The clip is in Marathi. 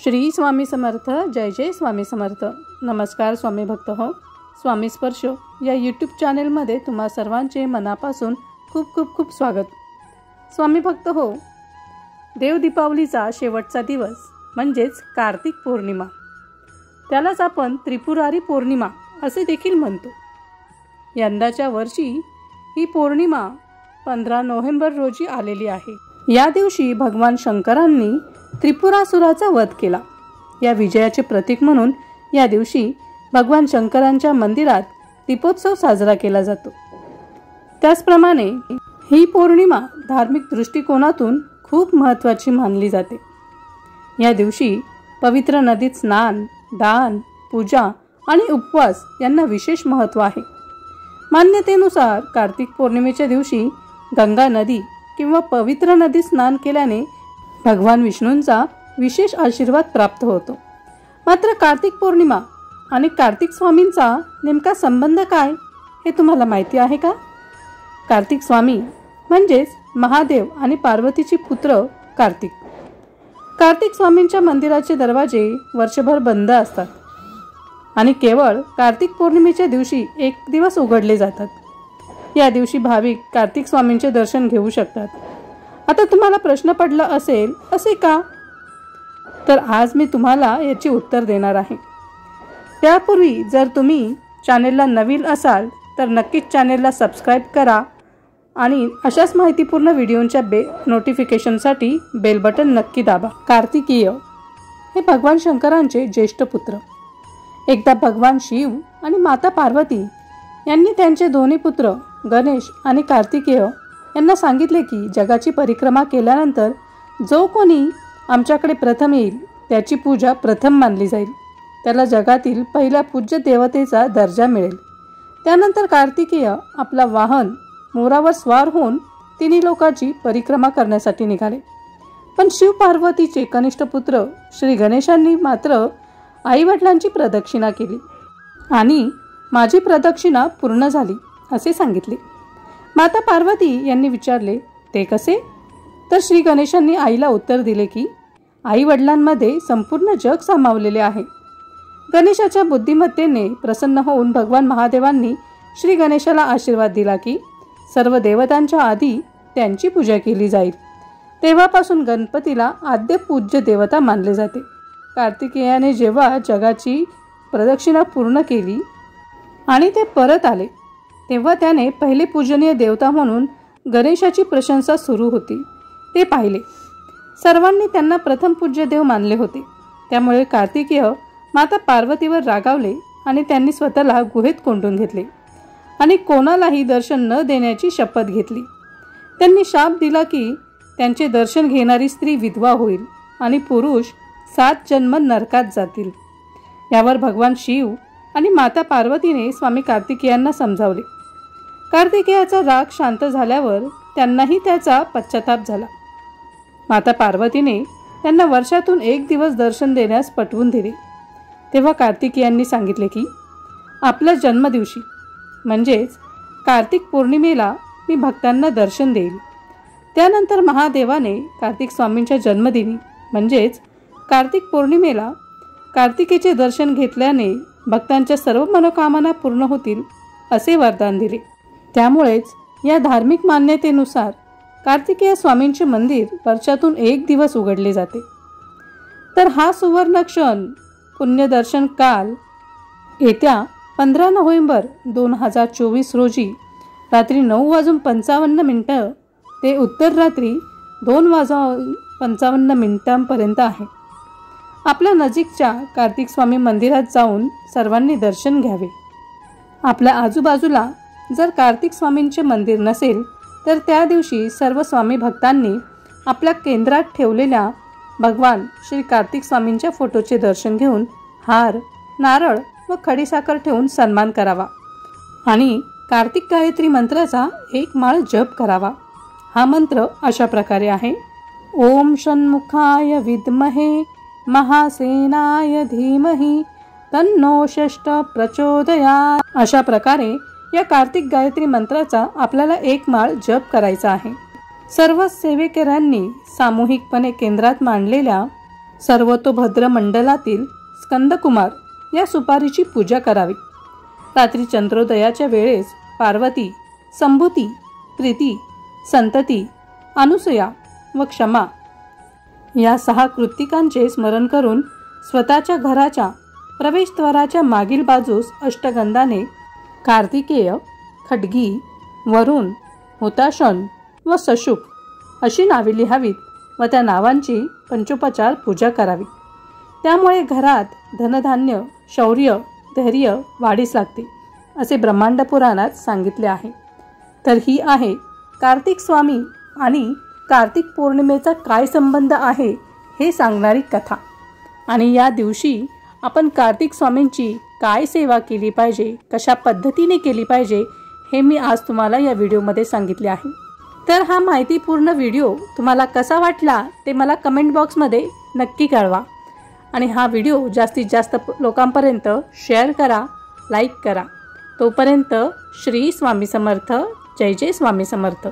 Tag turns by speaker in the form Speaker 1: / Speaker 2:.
Speaker 1: श्री स्वामी समर्थ. जय जय स्वामी समर्थ. नमस्कार स्वामी भक्त हो. स्वामी स्पर्श या यूट्यूब चॅनेलमध्ये तुम्हा सर्वांचे मनापासून खूप खूप खूप स्वागत. स्वामी भक्त हो, देव दीपावलीचा शेवटचा दिवस म्हणजेच कार्तिक पौर्णिमा, त्यालाच आपण त्रिपुरारी पौर्णिमा असे देखील म्हणतो. यंदाच्या वर्षी ही पौर्णिमा 15 नोव्हेंबर रोजी आलेली आहे. या दिवशी भगवान शंकरांनी त्रिपुरासुराचा वध केला. या विजयाचे प्रतीक म्हणून या दिवशी भगवान शंकरांच्या मंदिरात दीपोत्सव साजरा केला जातो. त्याचप्रमाणे ही पौर्णिमा धार्मिक दृष्टिकोनातून खूप महत्त्वाची मानली जाते. या दिवशी पवित्र नदीत स्नान, दान, पूजा आणि उपवास यांना विशेष महत्त्व आहे. मान्यतेनुसार कार्तिक पौर्णिमेच्या दिवशी गंगा नदी किंवा पवित्र नदीत स्नान केल्याने भगवान विष्णूंचा विशेष आशीर्वाद प्राप्त होतो. मात्र कार्तिक पौर्णिमा आणि कार्तिक स्वामींचा नेमका संबंध काय हे तुम्हाला माहिती आहे का? कार्तिक स्वामी म्हणजेच महादेव आणि पार्वतीचे पुत्र कार्तिक. कार्तिक स्वामींच्या मंदिराचे दरवाजे वर्षभर बंद असतात आणि केवळ कार्तिक पौर्णिमेच्या दिवशी एक दिवस उघडले जातात. या दिवशी भाविक कार्तिक स्वामींचे दर्शन घेऊ शकतात. आता तुम्हाला प्रश्न पडला असेल, असे का? तर आज मी तुम्हाला याचे उत्तर देणार आहे. त्यापूर्वी जर तुम्ही चॅनेलला नवीन असाल तर नक्कीच चॅनेलला सबस्क्राईब करा आणि अशाच माहितीपूर्ण व्हिडिओंच्या नोटिफिकेशनसाठी बेल बटन नक्की दाबा. कार्तिकीय हे भगवान शंकरांचे ज्येष्ठ पुत्र. एकदा भगवान शिव आणि माता पार्वती यांनी त्यांचे दोन्ही पुत्र गणेश आणि कार्तिकेय यांना सांगितले की जगाची परिक्रमा केल्यानंतर जो कोणी आमच्याकडे प्रथम येईल त्याची पूजा प्रथम मानली जाईल. त्याला जगातील पहिल्या पूज्य देवतेचा दर्जा मिळेल. त्यानंतर कार्तिकेय आपला वाहन मोरावर स्वार होऊन तिन्ही लोकांची परिक्रमा करण्यासाठी निघाले. पण शिव पार्वतीचे कनिष्ठ पुत्र श्री गणेशांनी मात्र आईवडिलांची प्रदक्षिणा केली आणि माझी प्रदक्षिणा पूर्ण झाली असे सांगितले. माता पार्वती यांनी विचारले, ते कसे? तर श्री गणेशांनी आईला उत्तर दिले की आई वडिलांमध्ये संपूर्ण जग सामावलेले आहे. गणेशाच्या बुद्धिमत्तेने प्रसन्न होऊन भगवान महादेवांनी श्री गणेशाला आशीर्वाद दिला की सर्व देवतांच्या आधी त्यांची पूजा केली जाईल. तेव्हापासून गणपतीला आद्य पूज्य देवता मानले जाते. कार्तिकेयाने जेव्हा जगाची प्रदक्षिणा पूर्ण केली आणि ते परत आले तेव्हा त्याने पहिले पूजनीय देवता म्हणून गणेशाची प्रशंसा सुरू होती ते पाहिले. सर्वांनी त्यांना प्रथम पूज्य देव मानले होते. त्यामुळे कार्तिकेय माता पार्वतीवर रागावले आणि त्यांनी स्वतःला गुहेत कोंडून घेतले आणि कोणालाही दर्शन न देण्याची शपथ घेतली. त्यांनी शाप दिला की त्यांचे दर्शन घेणारी स्त्री विधवा होईल आणि पुरुष 7 जन्म नरकात जातील. यावर भगवान शिव आणि माता पार्वतीने स्वामी कार्तिकेयांना समजावले. कार्तिकेयाचा राग शांत झाल्यावर त्यांनाही त्याचा पश्चाताप झाला. माता पार्वतीने त्यांना वर्षातून एक दिवस दर्शन देण्यास पटवून दिले. तेव्हा कार्तिकेयांनी सांगितले की आपल्या जन्मदिवशी म्हणजेच कार्तिक पौर्णिमेला मी भक्तांना दर्शन देईल. त्यानंतर महादेवाने कार्तिक स्वामींच्या जन्मदिनी म्हणजेच कार्तिक पौर्णिमेला कार्तिकेचे दर्शन घेतल्याने भक्तांच्या सर्व मनोकामना पूर्ण होतील असे वरदान दिले. त्यामुळेच या धार्मिक मान्यतेनुसार कार्तिकेय स्वामींचे मंदिर वर्षातून एक दिवस उघडले जाते. तर हा सुवर्ण क्षण पुण्यदर्शन काल येत्या 15 नोव्हेंबर 2024 रोजी रात्री 9:55 ते उत्तर रात्री 2:55 आहे. आपल्या नजीकच्या कार्तिक स्वामी मंदिरात जाऊन सर्वांनी दर्शन घ्यावे. आपल्या आजूबाजूला जर कार्तिक स्वामींचे मंदिर नसेल तर त्या दिवशी सर्व स्वामी भक्तांनी आपल्या केंद्रात ठेवलेल्या भगवान श्री कार्तिक स्वामींच्या फोटोचे दर्शन घेऊन हार, नारळ व खडीसाखर ठेवून सन्मान करावा आणि कार्तिक गायत्री मंत्राचा एक माळ जप करावा. हा मंत्र अशा प्रकारे आहे: ओम षण्मुखाय विद्महे महासेनाय धीमहि तन्नो षष्ठ प्रचोदयात्. अशा प्रकारे या कार्तिक गायत्री मंत्राचा आपल्याला एक माळ जप करायचा आहे. सर्व सेवेकऱ्यांनी सामूहिकपणे केंद्रात मांडलेल्या सर्वतोभद्र मंडलातील स्कंदकुमार या सुपारीची पूजा करावी। रात्री चंद्रोदयाच्या वेळेस पार्वती, संभूती, प्रीती, संतती, अनुसूया व क्षमा या 6 कृत्तिकांचे स्मरण करून स्वतःच्या घराच्या प्रवेशद्वाराच्या मागील बाजूस अष्टगंधाने कार्तिकेय, खड्गी, वरुण, हुताशन व सशुक अशी नावे लिहावीत व त्या नावांची पंचोपचार पूजा करावी। त्यामुळे घरात धनधान्य, शौर्य, धैर्य वाढीस लागते असे ब्रह्मांड पुराणात सांगितले आहे। तर ही आहे कार्तिक स्वामी आणि कार्तिक पौर्णिमेचा काय संबंध आहे हे सांगणारी कथा। आणि या दिवशी आपण कार्तिक स्वामींची काय सेवा केली पाहिजे, कशा पद्धतीने केली पाहिजे हे मी आज तुम्हाला या व्हिडिओमध्ये सांगितले आहे। तर हा माहितीपूर्ण व्हिडिओ तुम्हाला कसा वाटला ते मला कमेंट बॉक्समध्ये नक्की कळवा आणि हा व्हिडिओ जास्तीत जास्त लोकांपर्यंत शेअर करा, लाईक करा। तोपर्यंत श्री स्वामी समर्थ, जय जय स्वामी समर्थ।